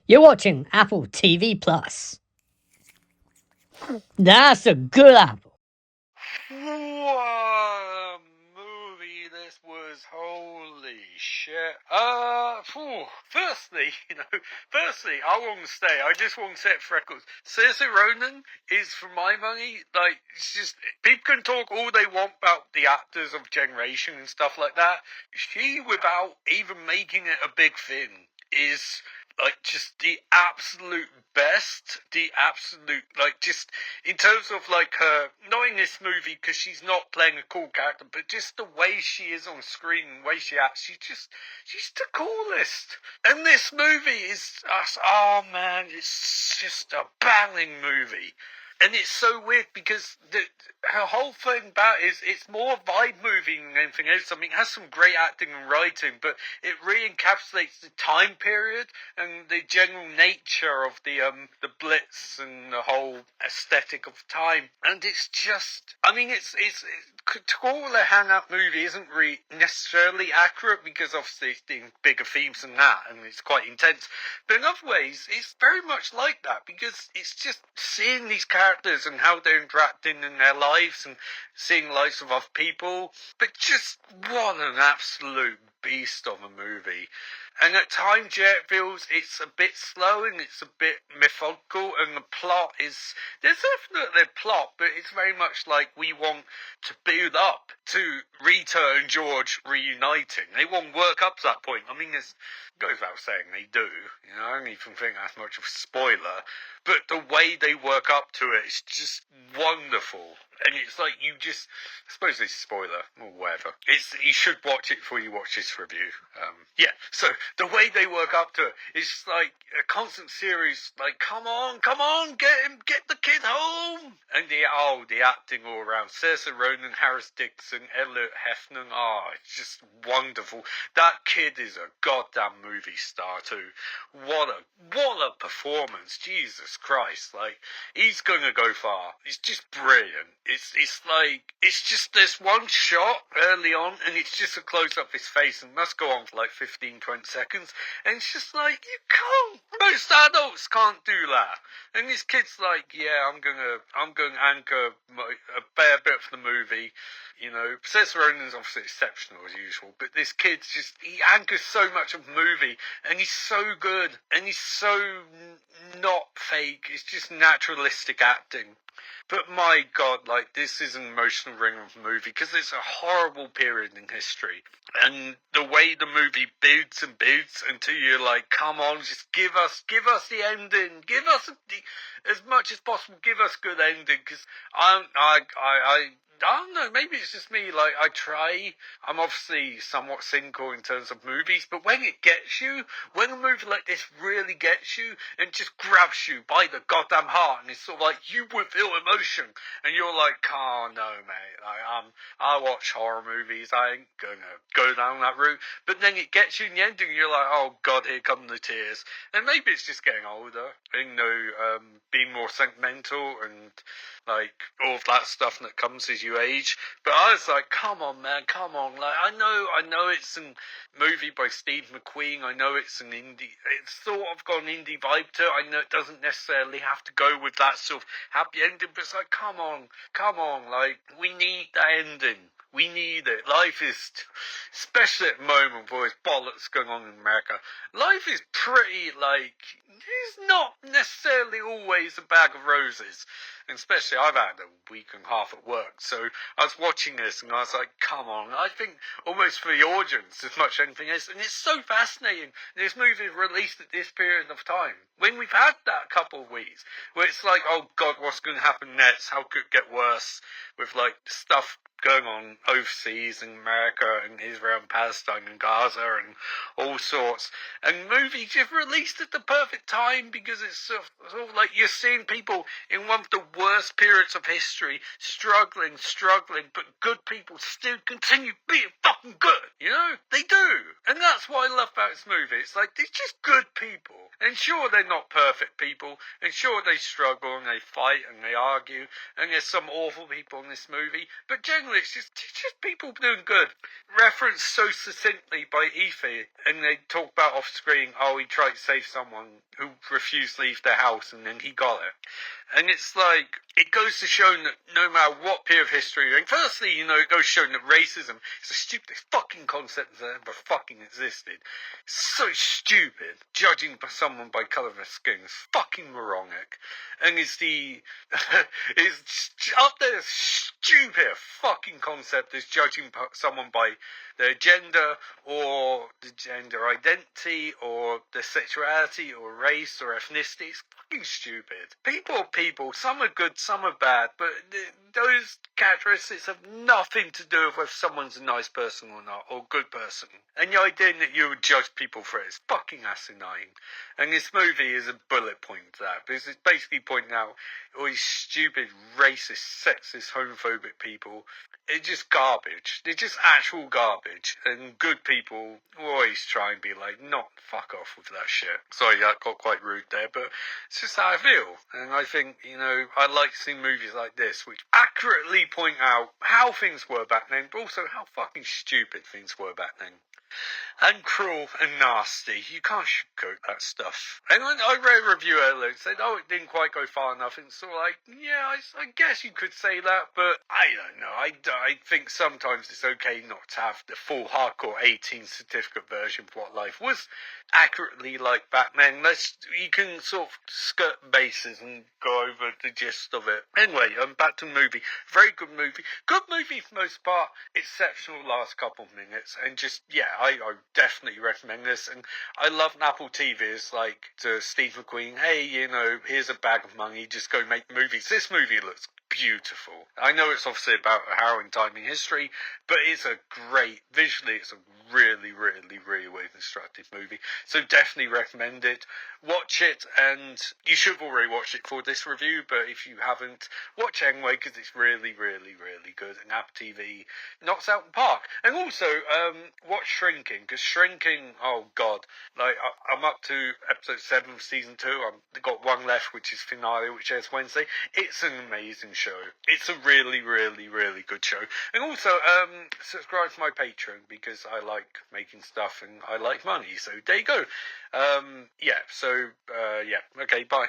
You're watching Apple TV Plus. That's a good apple. What a movie this was, holy shit. Firstly, I want to say, I just want to set for records, Saoirse Ronan is, for my money, like, it's just, people can talk all they want about the actors of Generation and stuff like that. She, without even making it a big thing, is like just the absolute best, just in terms of like her, not in this movie because she's not playing a cool character, but just the way she is on screen, the way she acts, she's the coolest. And this movie is, oh man, it's just a banging movie. And it's so weird because her whole thing about it is it's more a vibe movie than anything else. I mean, it has some great acting and writing, but it really encapsulates the time period and the general nature of the Blitz and the whole aesthetic of the time. And it's just, I mean, it's to call it a hang-up movie isn't really necessarily accurate because obviously it's doing bigger themes than that and it's quite intense. But in other ways, it's very much like that because it's just seeing these characters and how they're interacting in their lives and seeing lives of other people. But just what an absolute beast of a movie. And at times, yeah, it feels it's a bit slow and it's a bit methodical, and the plot is, there's definitely a plot, but it's very much like we want to build up to Rita and George reuniting. They won't work up to that point. I mean, it goes without saying they do. You know, I don't even think that's much of a spoiler. But the way they work up to it is just wonderful. And it's like you just, I suppose it's a spoiler or whatever. You should watch it before you watch this review. So the way they work up to it, it's like a constant series. Like, come on, get the kid home. And the acting all around. Saoirse Ronan, Harris Dixon, Elliot Hefner. It's just wonderful. That kid is a goddamn movie star too. What a performance! Jesus Christ! Like, he's gonna go far. He's just brilliant. It's just this one shot early on, and it's just a close up of his face, and must go on for like 15, 20 seconds, and it's just like, you can't. Most adults can't do that. And this kid's like, yeah, I'm gonna anchor a fair bit for the movie. You know, Saoirse Ronan's obviously exceptional as usual, but this kid's just, he anchors so much of the movie, and he's so good, and he's so not fake. It's just naturalistic acting. But my God, like, this is an emotional ring of the movie because it's a horrible period in history. And the way the movie builds and builds until you're like, come on, just give us the ending. Give us as much as possible. Give us good ending because I don't know, maybe it's just me, like, I'm obviously somewhat cynical in terms of movies, but when it gets you, when a movie like this really gets you, and just grabs you by the goddamn heart, and it's sort of like, you will feel emotion, and you're like, oh no, mate, like, I watch horror movies, I ain't gonna go down that route, but then it gets you in the ending, and you're like, oh god, here come the tears, and maybe it's just getting older, being more sentimental, and, like, all of that stuff that comes as you age. But I was like, come on, man, come on. Like, I know it's a movie by Steve McQueen. I know it's an indie, it's sort of got an indie vibe to it. I know it doesn't necessarily have to go with that sort of happy ending, but it's like, come on, like, we need that ending. We need it. Life is, especially at the moment with all this bollocks going on in America, life is pretty, like, it's not necessarily always a bag of roses. And especially, I've had a week and a half at work, so I was watching this and I was like, come on, I think almost for the audience as much as anything else. And it's so fascinating. This movie is released at this period of time, when we've had that couple of weeks, where it's like, oh god, what's going to happen next? How could it get worse? With like stuff going on overseas in America and Israel and Palestine and Gaza and all sorts. And movies just released at the perfect time because it's sort of like you're seeing people in one of the worst periods of history struggling, but good people still continue being fucking good. You know? They do. And that's what I love about this movie. It's like, they're just good people. And sure, they're not perfect people. And sure, they struggle and they fight and they argue. And there's some awful people in this movie. But generally, it's just just people doing good. Referenced so succinctly by Aoife, and they talk about off screen, oh, he tried to save someone who refused to leave their house, and then he got it. And it's like, it goes to show that no matter what period of history you're in, firstly, you know, it goes to show that racism is the stupidest fucking concept that ever fucking existed. It's so stupid. Judging someone by colour of their skin is fucking moronic. And it's up there stupid fucking concept is judging someone by their gender or the gender identity or their sexuality or race or ethnicity. It's fucking stupid. People are people. Some are good, some are bad, but those characteristics have nothing to do with whether someone's a nice person or not, or a good person. And the idea that you would judge people for it is fucking asinine. And this movie is a bullet point to that, because it's basically pointing out all these stupid, racist, sexist, homophobic people. It's just garbage. They're just actual garbage. And good people always try and be like, not fuck off with that shit. Sorry, that got quite rude there, but it's just how I feel. And I think, you know, I like seeing movies like this, which accurately point out how things were back then, but also how fucking stupid things were back then. And cruel and nasty. You can't sugarcoat that stuff. And I read a review earlier that said, oh, it didn't quite go far enough. And sort of like, yeah, I guess you could say that, but I don't know. I think sometimes it's okay not to have the full hardcore 18 certificate version of what life was accurately like back then. You can sort of skirt bases and go over the gist of it. Anyway, back to the movie. Very good movie. Good movie for the most part. Exceptional last couple of minutes. And just, yeah, I definitely recommend this. And I love Apple TV. It's like to Steve McQueen, hey, you know, here's a bag of money, just go make movies. This movie looks beautiful. I know it's obviously about a harrowing time in history, but it's visually it's a really, really, really well constructed movie. So definitely recommend it. Watch it, and you should have already watched it for this review, but if you haven't, watch it anyway, because it's really, really, really good. And Apple TV knocks out the park. And also, watch Shrinking, because Shrinking, oh god, like I'm up to episode 7 of season 2. I've got one left, which is finale, which airs Wednesday. It's an amazing show. It's a really, really, really good show. And also, subscribe to my Patreon, because I like making stuff and I like money. So there you go. Okay, bye.